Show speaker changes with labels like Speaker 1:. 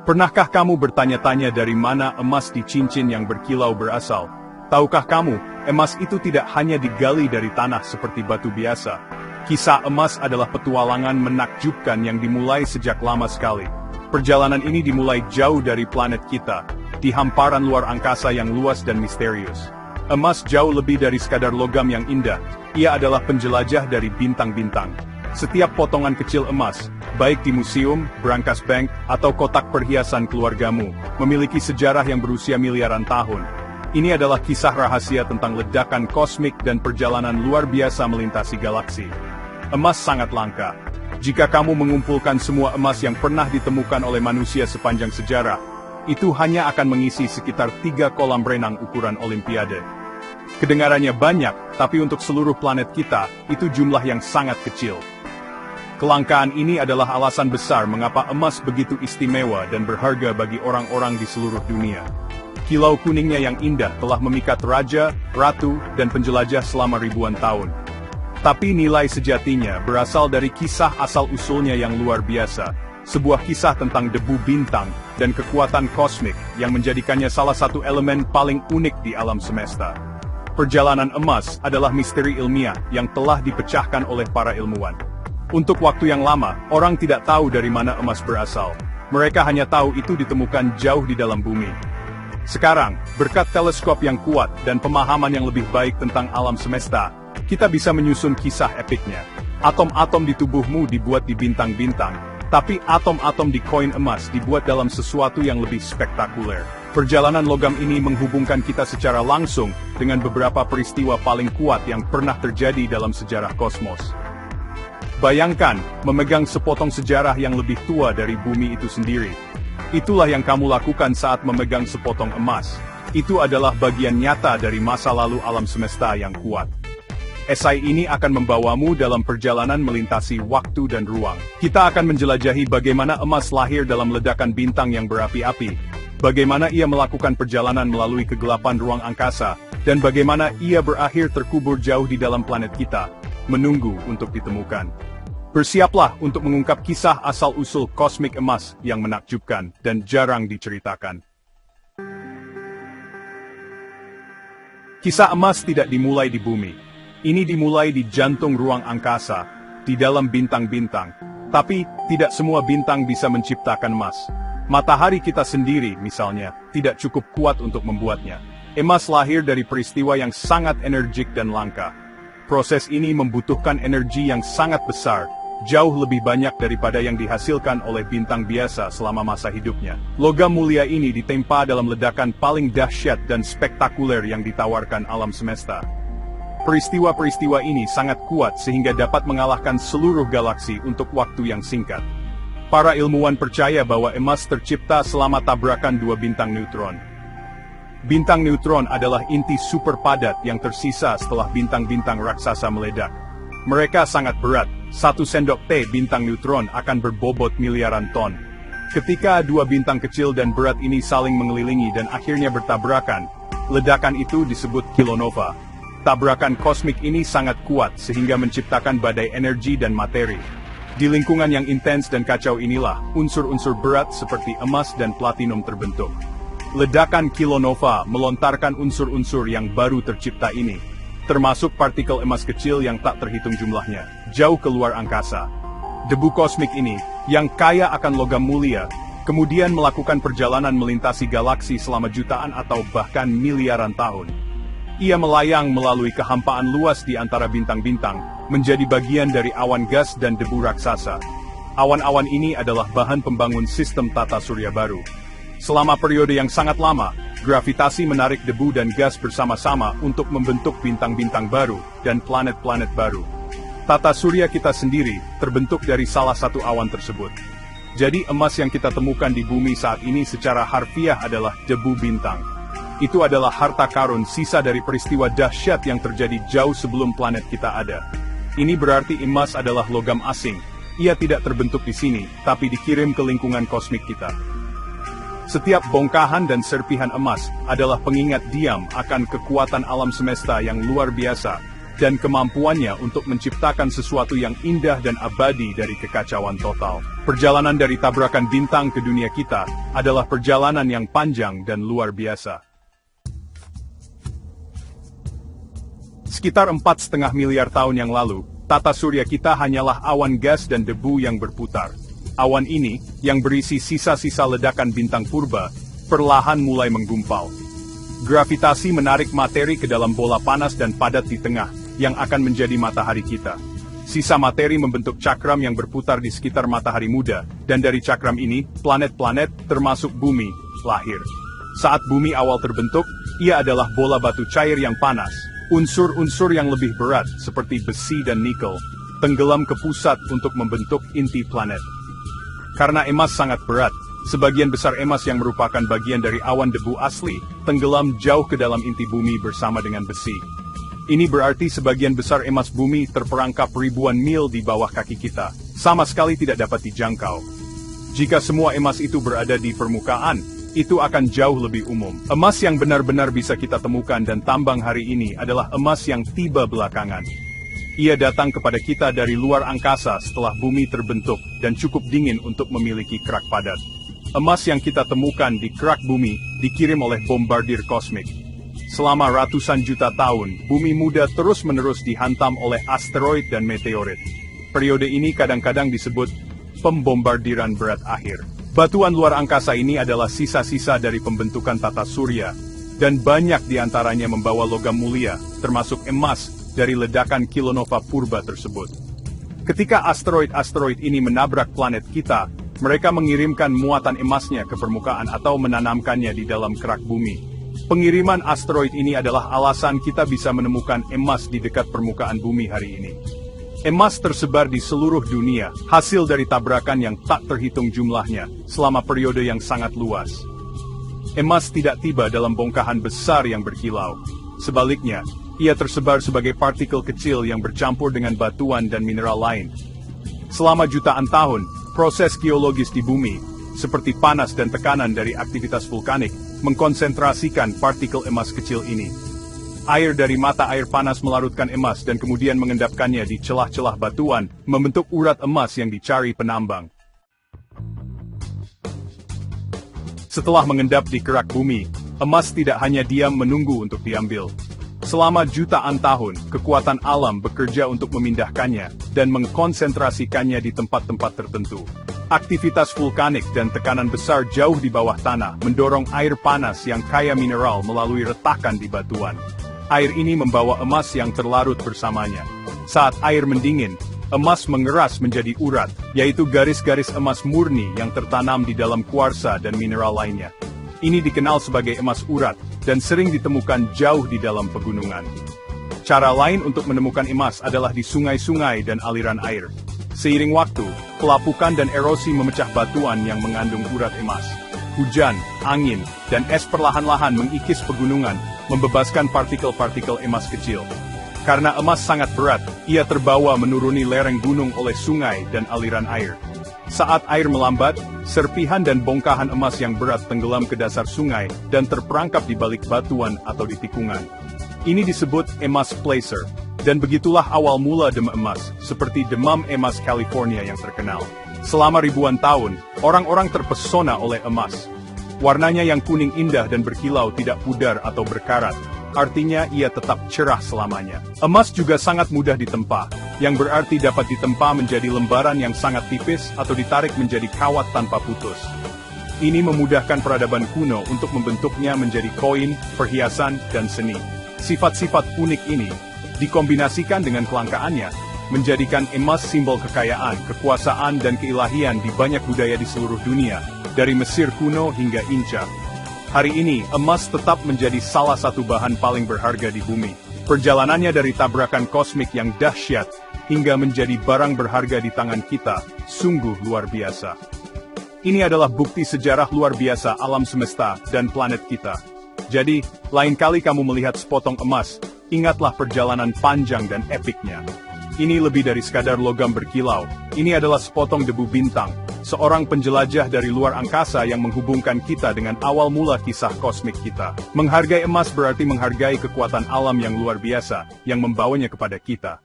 Speaker 1: Pernahkah kamu bertanya-tanya dari mana emas di cincin yang berkilau berasal? Tahukah kamu, emas itu tidak hanya digali dari tanah seperti batu biasa. Kisah emas adalah petualangan menakjubkan yang dimulai sejak lama sekali. Perjalanan ini dimulai jauh dari planet kita, di hamparan luar angkasa yang luas dan misterius. Emas jauh lebih dari sekadar logam yang indah, ia adalah penjelajah dari bintang-bintang. Setiap potongan kecil emas, baik di museum, brankas bank, atau kotak perhiasan keluargamu, memiliki sejarah yang berusia miliaran tahun. Ini adalah kisah rahasia tentang ledakan kosmik dan perjalanan luar biasa melintasi galaksi. Emas sangat langka. Jika kamu mengumpulkan semua emas yang pernah ditemukan oleh manusia sepanjang sejarah, itu hanya akan mengisi sekitar 3 kolam renang ukuran Olimpiade. Kedengarannya banyak, tapi untuk seluruh planet kita, itu jumlah yang sangat kecil. Kelangkaan ini adalah alasan besar mengapa emas begitu istimewa dan berharga bagi orang-orang di seluruh dunia. Kilau kuningnya yang indah telah memikat raja, ratu, dan penjelajah selama ribuan tahun. Tapi nilai sejatinya berasal dari kisah asal-usulnya yang luar biasa, sebuah kisah tentang debu bintang dan kekuatan kosmik yang menjadikannya salah satu elemen paling unik di alam semesta. Perjalanan emas adalah misteri ilmiah yang telah dipecahkan oleh para ilmuwan. Untuk waktu yang lama, orang tidak tahu dari mana emas berasal. Mereka hanya tahu itu ditemukan jauh di dalam bumi. Sekarang, berkat teleskop yang kuat dan pemahaman yang lebih baik tentang alam semesta, kita bisa menyusun kisah epiknya. Atom-atom di tubuhmu dibuat di bintang-bintang, tapi atom-atom di koin emas dibuat dalam sesuatu yang lebih spektakuler. Perjalanan logam ini menghubungkan kita secara langsung dengan beberapa peristiwa paling kuat yang pernah terjadi dalam sejarah kosmos. Bayangkan, memegang sepotong sejarah yang lebih tua dari bumi itu sendiri. Itulah yang kamu lakukan saat memegang sepotong emas. Itu adalah bagian nyata dari masa lalu alam semesta yang kuat. Esai ini akan membawamu dalam perjalanan melintasi waktu dan ruang. Kita akan menjelajahi bagaimana emas lahir dalam ledakan bintang yang berapi-api, bagaimana ia melakukan perjalanan melalui kegelapan ruang angkasa, dan bagaimana ia berakhir terkubur jauh di dalam planet kita, menunggu untuk ditemukan. Bersiaplah untuk mengungkap kisah asal-usul kosmik emas yang menakjubkan dan jarang diceritakan. Kisah emas tidak dimulai di bumi. Ini dimulai di jantung ruang angkasa, di dalam bintang-bintang. Tapi, tidak semua bintang bisa menciptakan emas. Matahari kita sendiri, misalnya, tidak cukup kuat untuk membuatnya. Emas lahir dari peristiwa yang sangat energik dan langka. Proses ini membutuhkan energi yang sangat besar, jauh lebih banyak daripada yang dihasilkan oleh bintang biasa selama masa hidupnya. Logam mulia ini ditempa dalam ledakan paling dahsyat dan spektakuler yang ditawarkan alam semesta. Peristiwa-peristiwa ini sangat kuat sehingga dapat mengalahkan seluruh galaksi untuk waktu yang singkat. Para ilmuwan percaya bahwa emas tercipta selama tabrakan dua bintang neutron. Bintang neutron adalah inti super padat yang tersisa setelah bintang-bintang raksasa meledak. Mereka sangat berat, 1 sendok teh bintang neutron akan berbobot miliaran ton. Ketika dua bintang kecil dan berat ini saling mengelilingi dan akhirnya bertabrakan, ledakan itu disebut kilonova. Tabrakan kosmik ini sangat kuat sehingga menciptakan badai energi dan materi. Di lingkungan yang intens dan kacau inilah, unsur-unsur berat seperti emas dan platinum terbentuk. Ledakan kilonova melontarkan unsur-unsur yang baru tercipta ini, termasuk partikel emas kecil yang tak terhitung jumlahnya, jauh keluar angkasa. Debu kosmik ini, yang kaya akan logam mulia, kemudian melakukan perjalanan melintasi galaksi selama jutaan atau bahkan miliaran tahun. Ia melayang melalui kehampaan luas di antara bintang-bintang, menjadi bagian dari awan gas dan debu raksasa. Awan-awan ini adalah bahan pembangun sistem tata surya baru. Selama periode yang sangat lama, gravitasi menarik debu dan gas bersama-sama untuk membentuk bintang-bintang baru dan planet-planet baru. Tata surya kita sendiri terbentuk dari salah satu awan tersebut. Jadi emas yang kita temukan di bumi saat ini secara harfiah adalah debu bintang. Itu adalah harta karun sisa dari peristiwa dahsyat yang terjadi jauh sebelum planet kita ada. Ini berarti emas adalah logam asing. Ia tidak terbentuk di sini, tapi dikirim ke lingkungan kosmik kita. Setiap bongkahan dan serpihan emas adalah pengingat diam akan kekuatan alam semesta yang luar biasa, dan kemampuannya untuk menciptakan sesuatu yang indah dan abadi dari kekacauan total. Perjalanan dari tabrakan bintang ke dunia kita adalah perjalanan yang panjang dan luar biasa. Sekitar 4,5 miliar tahun yang lalu, tata surya kita hanyalah awan gas dan debu yang berputar. Awan ini, yang berisi sisa-sisa ledakan bintang purba, perlahan mulai menggumpal. Gravitasi menarik materi ke dalam bola panas dan padat di tengah, yang akan menjadi matahari kita. Sisa materi membentuk cakram yang berputar di sekitar matahari muda, dan dari cakram ini, planet-planet, termasuk bumi, lahir. Saat bumi awal terbentuk, ia adalah bola batu cair yang panas. Unsur-unsur yang lebih berat, seperti besi dan nikel, tenggelam ke pusat untuk membentuk inti planet. Karena emas sangat berat, sebagian besar emas yang merupakan bagian dari awan debu asli, tenggelam jauh ke dalam inti bumi bersama dengan besi. Ini berarti sebagian besar emas bumi terperangkap ribuan mil di bawah kaki kita, sama sekali tidak dapat dijangkau. Jika semua emas itu berada di permukaan, itu akan jauh lebih umum. Emas yang benar-benar bisa kita temukan dan tambang hari ini adalah emas yang tiba belakangan. Ia datang kepada kita dari luar angkasa setelah bumi terbentuk dan cukup dingin untuk memiliki kerak padat. Emas yang kita temukan di kerak bumi dikirim oleh bombardir kosmik. Selama ratusan juta tahun, bumi muda terus-menerus dihantam oleh asteroid dan meteorit. Periode ini kadang-kadang disebut pembombardiran berat akhir. Batuan luar angkasa ini adalah sisa-sisa dari pembentukan tata surya, dan banyak di antaranya membawa logam mulia, termasuk emas, dari ledakan kilonova purba tersebut. Ketika asteroid-asteroid ini menabrak planet kita, mereka mengirimkan muatan emasnya ke permukaan atau menanamkannya di dalam kerak bumi. Pengiriman asteroid ini adalah alasan kita bisa menemukan emas di dekat permukaan bumi hari ini. Emas tersebar di seluruh dunia, hasil dari tabrakan yang tak terhitung jumlahnya, selama periode yang sangat luas. Emas tidak tiba dalam bongkahan besar yang berkilau. Sebaliknya, ia tersebar sebagai partikel kecil yang bercampur dengan batuan dan mineral lain. Selama jutaan tahun, proses geologis di bumi, seperti panas dan tekanan dari aktivitas vulkanik, mengkonsentrasikan partikel emas kecil ini. Air dari mata air panas melarutkan emas dan kemudian mengendapkannya di celah-celah batuan, membentuk urat emas yang dicari penambang. Setelah mengendap di kerak bumi, emas tidak hanya diam menunggu untuk diambil. Selama jutaan tahun, kekuatan alam bekerja untuk memindahkannya dan mengkonsentrasikannya di tempat-tempat tertentu. Aktivitas vulkanik dan tekanan besar jauh di bawah tanah mendorong air panas yang kaya mineral melalui retakan di batuan. Air ini membawa emas yang terlarut bersamanya. Saat air mendingin, emas mengeras menjadi urat, yaitu garis-garis emas murni yang tertanam di dalam kuarsa dan mineral lainnya. Ini dikenal sebagai emas urat, dan sering ditemukan jauh di dalam pegunungan. Cara lain untuk menemukan emas adalah di sungai-sungai dan aliran air. Seiring waktu, pelapukan dan erosi memecah batuan yang mengandung urat emas. Hujan, angin, dan es perlahan-lahan mengikis pegunungan, membebaskan partikel-partikel emas kecil. Karena emas sangat berat, ia terbawa menuruni lereng gunung oleh sungai dan aliran air. Saat air melambat, serpihan dan bongkahan emas yang berat tenggelam ke dasar sungai dan terperangkap di balik batuan atau di tikungan. Ini disebut emas placer, dan begitulah awal mula demam emas, seperti demam emas California yang terkenal. Selama ribuan tahun, orang-orang terpesona oleh emas. Warnanya yang kuning indah dan berkilau tidak pudar atau berkarat, artinya ia tetap cerah selamanya. Emas juga sangat mudah ditempa, yang berarti dapat ditempa menjadi lembaran yang sangat tipis atau ditarik menjadi kawat tanpa putus. Ini memudahkan peradaban kuno untuk membentuknya menjadi koin, perhiasan, dan seni. Sifat-sifat unik ini dikombinasikan dengan kelangkaannya, menjadikan emas simbol kekayaan, kekuasaan, dan keilahian di banyak budaya di seluruh dunia, dari Mesir kuno hingga Inca. Hari ini, emas tetap menjadi salah satu bahan paling berharga di bumi. Perjalanannya dari tabrakan kosmik yang dahsyat, hingga menjadi barang berharga di tangan kita, sungguh luar biasa. Ini adalah bukti sejarah luar biasa alam semesta dan planet kita. Jadi, lain kali kamu melihat sepotong emas, ingatlah perjalanan panjang dan epiknya. Ini lebih dari sekadar logam berkilau, ini adalah sepotong debu bintang, seorang penjelajah dari luar angkasa yang menghubungkan kita dengan awal mula kisah kosmik kita. Menghargai emas berarti menghargai kekuatan alam yang luar biasa, yang membawanya kepada kita.